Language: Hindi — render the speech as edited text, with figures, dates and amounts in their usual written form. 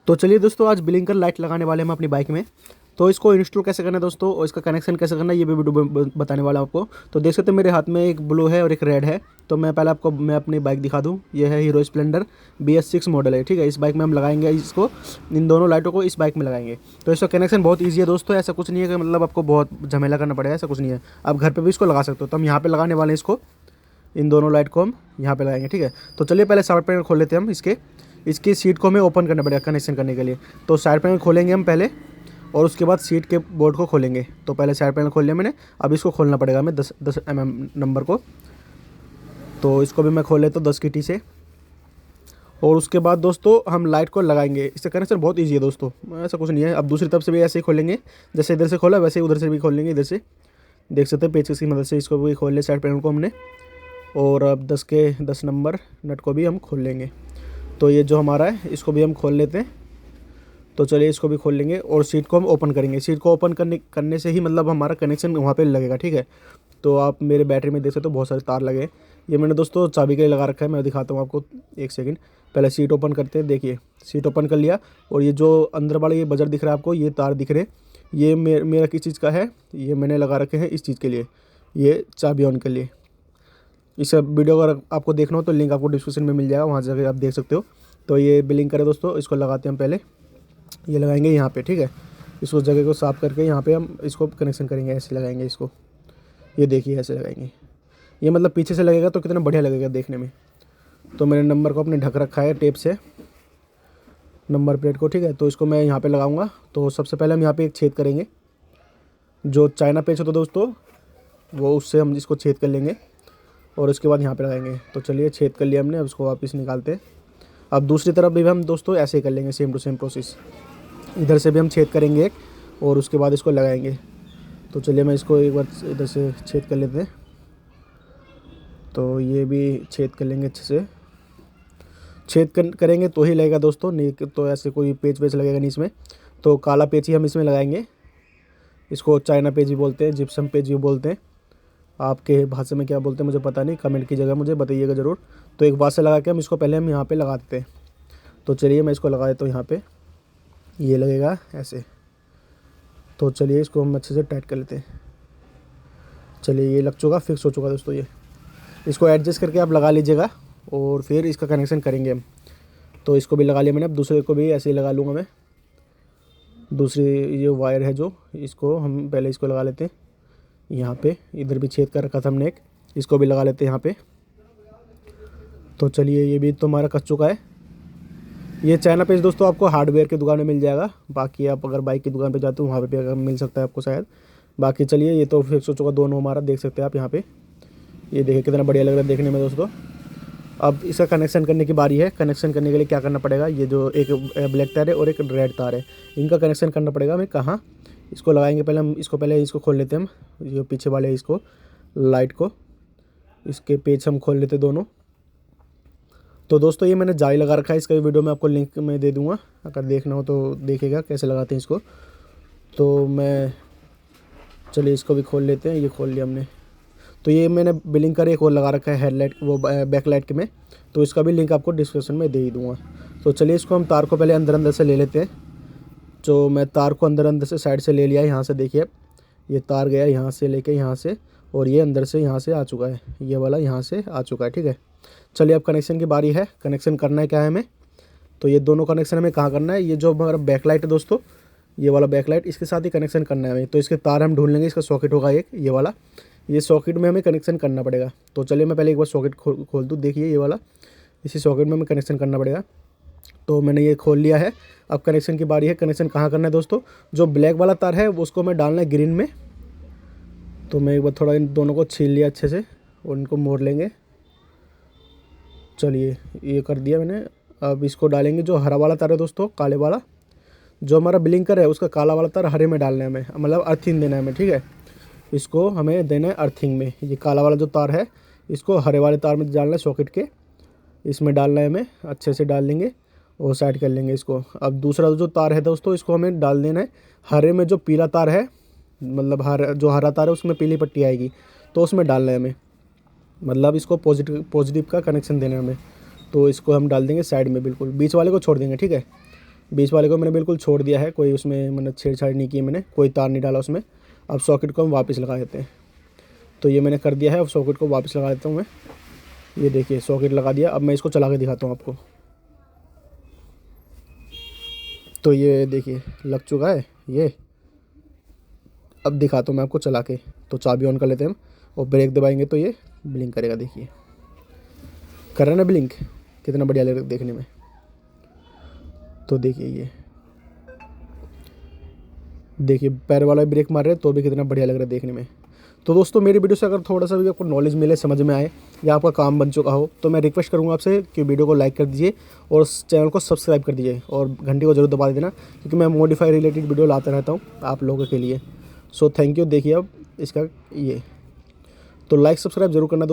तो चलिए दोस्तों, आज ब्लिंकर लाइट लगाने वाले हैं हम अपनी बाइक में। तो इसको इंस्टॉल कैसे करना है दोस्तों, और इसका कनेक्शन कैसे करना है, ये भी वीडियो बताने वाला हूं आपको। तो देख सकते हैं मेरे हाथ में एक ब्लू है और एक रेड है। तो मैं पहले आपको मैं अपनी बाइक दिखा दूं। ये है हीरो स्प्लेंडर BS6 मॉडल है, ठीक है। इस बाइक में हम लगाएंगे इसको, इन दोनों लाइटों को इस बाइक में लगाएंगे। तो इसका कनेक्शन बहुत ईजी है दोस्तों, ऐसा कुछ नहीं है कि मतलब आपको बहुत झमेला करना पड़ेगा, ऐसा कुछ नहीं है। आप घर पर भी इसको लगा सकते हो। तो हम यहाँ पर लगाने वाले हैं इसको, इन दोनों लाइट को हम यहाँ पे लगाएंगे, ठीक है। तो चलिए पहले साइड पैनल खोल लेते हैं हम इसकी सीट को हमें ओपन करना पड़ेगा कनेक्शन करने के लिए। तो साइड पैनल खोलेंगे हम पहले, और उसके बाद सीट के बोर्ड को खोलेंगे। तो पहले साइड पैनल खोल लिया मैंने, अब इसको खोलना पड़ेगा हमें 10 mm नंबर को। तो इसको भी मैं खोल लेता हूँ 10 की टी से। और उसके बाद दोस्तों हम लाइट को लगाएंगे। इसका कनेक्शन बहुत ईजी है दोस्तों, ऐसा कुछ नहीं है। अब दूसरी तरफ से भी ऐसे ही खोलेंगे, जैसे इधर से खोला वैसे ही उधर से भी खोल लेंगे। इधर से देख सकते हैं पेचकस की मदद से इसको भी खोल लिया साइड पैनल को हमने। और अब 10 के 10 नंबर नट को भी हम खोल लेंगे। तो ये जो हमारा है इसको भी हम खोल लेते हैं। तो चलिए इसको भी खोल लेंगे और सीट को हम ओपन करेंगे। सीट को ओपन करने से ही मतलब हमारा कनेक्शन वहाँ पे लगेगा, ठीक है। तो आप मेरे बैटरी में देख सकते हो बहुत सारे तार लगे हैं। ये मैंने दोस्तों चाबी के लिए लगा रखा है, मैं दिखाता हूँ आपको, एक सेकंड। पहले सीट ओपन करते हैं। देखिए सीट ओपन कर लिया, और ये जो अंदर वाला ये बजर दिख रहा है आपको, ये तार दिख रहे हैं, ये मेरा किस चीज़ का है, ये मैंने लगा रखे हैं इस चीज़ के लिए, ये चाबी ऑन के लिए। इस वीडियो अगर आपको देखना हो तो लिंक आपको डिस्क्रिप्शन में मिल जाएगा, वहाँ जाकर आप देख सकते हो। तो ये बिलिंग करें दोस्तों, इसको लगाते हैं हम पहले। ये लगाएंगे यहाँ पे, ठीक है। इसको जगह को साफ़ करके यहाँ पे हम इसको कनेक्शन करेंगे, ऐसे लगाएंगे इसको। ये देखिए ऐसे लगाएंगे। ये मतलब पीछे से लगेगा तो कितना बढ़िया लगेगा देखने में। तो मैंने नंबर को अपने ढक रखा है टेप से, नंबर प्लेट को, ठीक है। तो इसको मैं यहाँ पर लगाऊँगा। तो सबसे पहले हम यहाँ पर एक छेद करेंगे, जो चाइना पेच होता है दोस्तों, वो उससे हम इसको छेद कर लेंगे, और उसके बाद यहाँ पे लगाएंगे। तो चलिए छेद कर लिया हमने, अब इसको वापस निकालते हैं। अब दूसरी तरफ भी हम दोस्तों ऐसे ही कर लेंगे, सेम टू सेम प्रोसेस। इधर से भी हम छेद करेंगे एक, और उसके बाद इसको लगाएंगे। तो चलिए मैं इसको एक बार इधर से छेद कर लेते हैं। तो ये भी छेद कर लेंगे अच्छे से। करेंगे तो ही लगेगा दोस्तों, नहीं तो ऐसे कोई पेच वेच लगेगा नहीं इसमें। तो काला पेच ही हम इसमें लगाएंगे। इसको चाइना पेच ही बोलते हैं, जिप्सम पेच ही बोलते हैं। आपके भाषा में क्या बोलते हैं मुझे पता नहीं, कमेंट की जगह मुझे बताइएगा ज़रूर। तो एक बार से लगा के हम इसको पहले हम यहाँ पे लगा देते हैं। तो चलिए मैं इसको लगा देता हूँ यहाँ पे, ये लगेगा ऐसे। तो चलिए इसको हम अच्छे से टाइट कर लेते हैं। चलिए ये लग चुका, फिक्स हो चुका दोस्तों। ये इसको एडजस्ट करके आप लगा लीजिएगा, और फिर इसका कनेक्शन करेंगे हम। तो इसको भी लगा लिया मैंने, अब दूसरे को भी ऐसे ही लगा लूँगा मैं। दूसरी ये वायर है जो, इसको हम पहले इसको लगा लेते हैं यहाँ पे। इधर भी छेद कर रखा था हमने एक, इसको भी लगा लेते हैं यहाँ पे। तो चलिए ये भी तो हमारा कस चुका है। ये चाइना पेच दोस्तों आपको हार्डवेयर की दुकान में मिल जाएगा, बाकी आप अगर बाइक की दुकान पे जाते हो वहाँ पे अगर मिल सकता है आपको शायद। बाकी चलिए ये तो फिक्स हो चुका दोनों हमारा, देख सकते हैं आप यहाँ पे। ये देखिए कितना बढ़िया लग रहा है देखने में दोस्तों। अब इसका कनेक्शन करने की बारी है। कनेक्शन करने के लिए क्या करना पड़ेगा, ये जो एक ब्लैक तार है और एक रेड तार है, इनका कनेक्शन करना पड़ेगा हमें। कहाँ इसको लगाएंगे, पहले हम इसको खोल लेते हैं हम, ये पीछे वाले इसको लाइट को, इसके पेच हम खोल लेते दोनों। तो दोस्तों ये मैंने जाली लगा रखा है, इसका वीडियो मैं आपको लिंक में दे दूंगा, अगर देखना हो तो देखिएगा कैसे लगाते हैं इसको। तो मैं चलिए इसको भी खोल लेते हैं, ये खोल लिया हमने। तो ये मैंने बिलिंग कर एक और लगा रखा है हेडलाइट, वो बैक लाइट के में। तो इसका भी लिंक आपको डिस्क्रिप्शन में दे ही दूँगा। तो चलिए इसको हम तार को पहले अंदर से ले लेते हैं। जो मैं तार को अंदर से साइड से ले लिया है, यहाँ से देखिए ये तार गया यहाँ से लेके यहाँ से, और ये अंदर से यहाँ से आ चुका है, ये वाला यहाँ से आ चुका है, ठीक है। चलिए अब कनेक्शन की बारी है। कनेक्शन करना है क्या है हमें, तो ये दोनों कनेक्शन हमें कहाँ करना है, ये जो हमारा बैकलाइट है दोस्तों, ये वाला बैकलाइट, इसके साथ ही कनेक्शन करना है हमें। तो इसके तार हम ढूंढ लेंगे, इसका सॉकेट होगा एक ये वाला, ये सॉकेट में हमें कनेक्शन करना पड़ेगा। तो चलिए मैं पहले एक बार सॉकेट खोल दूँ, देखिए ये वाला, इसी सॉकेट में हमें कनेक्शन करना पड़ेगा। तो मैंने ये खोल लिया है। अब कनेक्शन की बारी है। कनेक्शन कहाँ करना है दोस्तों, जो ब्लैक वाला तार है उसको मैं डालना है ग्रीन में। तो मैं एक बार थोड़ा इन दोनों को छील लिया अच्छे से, और इनको मोड़ लेंगे। चलिए ये कर दिया मैंने। अब इसको डालेंगे जो हरा वाला तार है दोस्तों, काले वाला, जो हमारा ब्लिंकर है उसका काला वाला तार हरे में डालना है हमें, मतलब अर्थिंग देना है हमें, ठीक है। इसको हमें देना है अर्थिंग में। ये काला वाला जो तार है इसको हरे वाले तार में डालना है, सॉकेट के इसमें डालना है हमें, अच्छे से डाल लेंगे और साइड कर लेंगे इसको। अब दूसरा जो तार है दोस्तों, इसको हमें डाल देना है हरे में, जो पीला तार है, मतलब जो हरा तार है उसमें पीली पट्टी आएगी, तो उसमें डालना है हमें, मतलब इसको पॉजिटिव का कनेक्शन देना है हमें। तो इसको हम डाल देंगे साइड में, बिल्कुल बीच वाले को छोड़ देंगे, ठीक है। बीच वाले को मैंने बिल्कुल छोड़ दिया है, कोई उसमें मैंने छेड़छाड़ नहीं की, मैंने कोई तार नहीं डाला उसमें। अब सॉकेट को हम वापस लगा देते हैं। तो ये मैंने कर दिया है, अब सॉकेट को वापस लगा देता हूँ मैं। ये देखिए सॉकेट लगा दिया। अब मैं इसको चला के दिखाता हूँ आपको। तो ये देखिए लग चुका है ये। अब दिखाता हूँ मैं आपको चला के। तो चाबी ऑन कर लेते हैं हम और ब्रेक दबाएंगे तो ये ब्लिंक करेगा। देखिए कर रहा है ना ब्लिंक, कितना बढ़िया लग रहा है देखने में। तो देखिए देखिए पैर वाला ब्रेक मार रहे हैं तो भी कितना बढ़िया लग रहा है देखने में। तो दोस्तों मेरी वीडियो से अगर थोड़ा सा भी आपको नॉलेज मिले, समझ में आए या आपका काम बन चुका हो, तो मैं रिक्वेस्ट करूँगा आपसे कि वीडियो को लाइक कर दीजिए और चैनल को सब्सक्राइब कर दीजिए और घंटी को जरूर दबा देना, क्योंकि मैं मॉडिफाई रिलेटेड वीडियो लाता रहता हूँ आप लोगों के लिए। So thank you. देखिए अब इसका ये तो लाइक सब्सक्राइब जरूर करना दोस्तों।